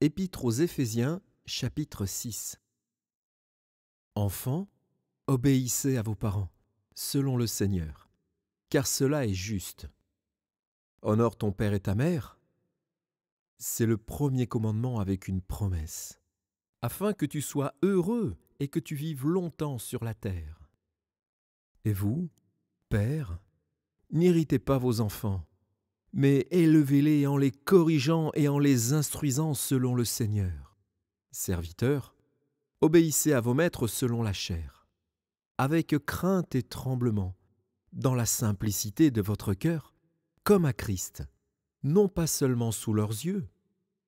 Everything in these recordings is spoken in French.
Épître aux Éphésiens, chapitre 6. Enfants, obéissez à vos parents, selon le Seigneur, car cela est juste. Honore ton père et ta mère. C'est le premier commandement avec une promesse, afin que tu sois heureux et que tu vives longtemps sur la terre. Et vous, pères, n'irritez pas vos enfants, mais élevez-les en les corrigeant et en les instruisant selon le Seigneur. Serviteurs, obéissez à vos maîtres selon la chair, avec crainte et tremblement, dans la simplicité de votre cœur, comme à Christ, non pas seulement sous leurs yeux,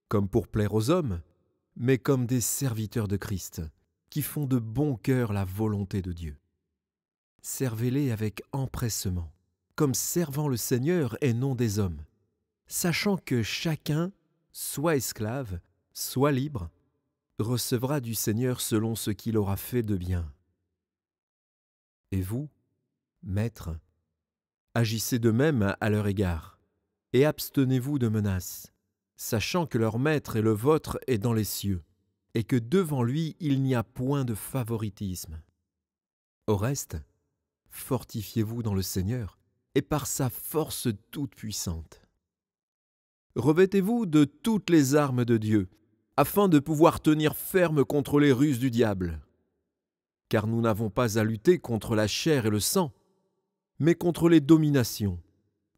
comme pour plaire aux hommes, mais comme des serviteurs de Christ, qui font de bon cœur la volonté de Dieu. Servez-les avec empressement, comme servant le Seigneur et non des hommes, sachant que chacun, soit esclave, soit libre, recevra du Seigneur selon ce qu'il aura fait de bien. Et vous, maîtres, agissez de même à leur égard, et abstenez-vous de menaces, sachant que leur maître et le vôtre est dans les cieux, et que devant lui il n'y a point de favoritisme. Au reste, fortifiez-vous dans le Seigneur, et par sa force toute puissante. Revêtez-vous de toutes les armes de Dieu, afin de pouvoir tenir ferme contre les ruses du diable. Car nous n'avons pas à lutter contre la chair et le sang, mais contre les dominations,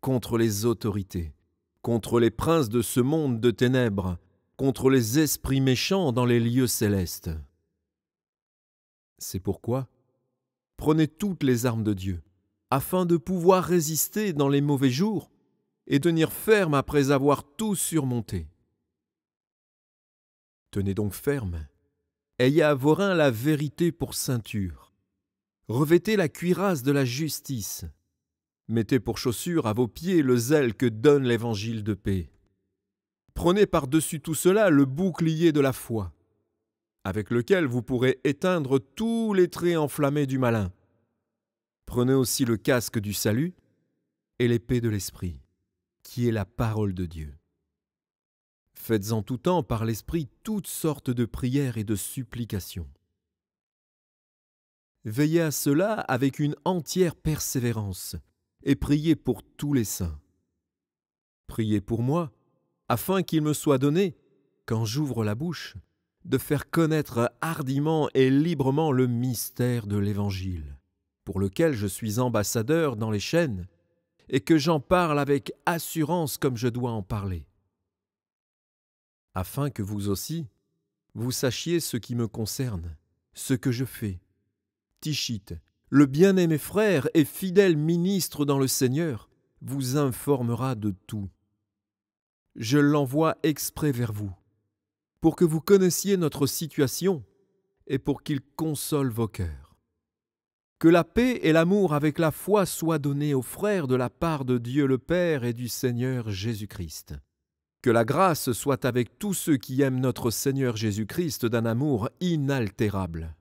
contre les autorités, contre les princes de ce monde de ténèbres, contre les esprits méchants dans les lieux célestes. C'est pourquoi, prenez toutes les armes de Dieu, afin de pouvoir résister dans les mauvais jours et tenir ferme après avoir tout surmonté. Tenez donc ferme, ayez à vos reins la vérité pour ceinture, revêtez la cuirasse de la justice, mettez pour chaussure à vos pieds le zèle que donne l'évangile de paix. Prenez par-dessus tout cela le bouclier de la foi, avec lequel vous pourrez éteindre tous les traits enflammés du malin. Prenez aussi le casque du salut et l'épée de l'Esprit, qui est la parole de Dieu. Faites en tout temps par l'Esprit toutes sortes de prières et de supplications. Veillez à cela avec une entière persévérance et priez pour tous les saints. Priez pour moi, afin qu'il me soit donné, quand j'ouvre la bouche, de faire connaître hardiment et librement le mystère de l'Évangile, pour lequel je suis ambassadeur dans les chaînes, et que j'en parle avec assurance comme je dois en parler. Afin que vous aussi, vous sachiez ce qui me concerne, ce que je fais. Tichite, le bien-aimé frère et fidèle ministre dans le Seigneur, vous informera de tout. Je l'envoie exprès vers vous, pour que vous connaissiez notre situation et pour qu'il console vos cœurs. Que la paix et l'amour avec la foi soient donnés aux frères de la part de Dieu le Père et du Seigneur Jésus-Christ. Que la grâce soit avec tous ceux qui aiment notre Seigneur Jésus-Christ d'un amour inaltérable.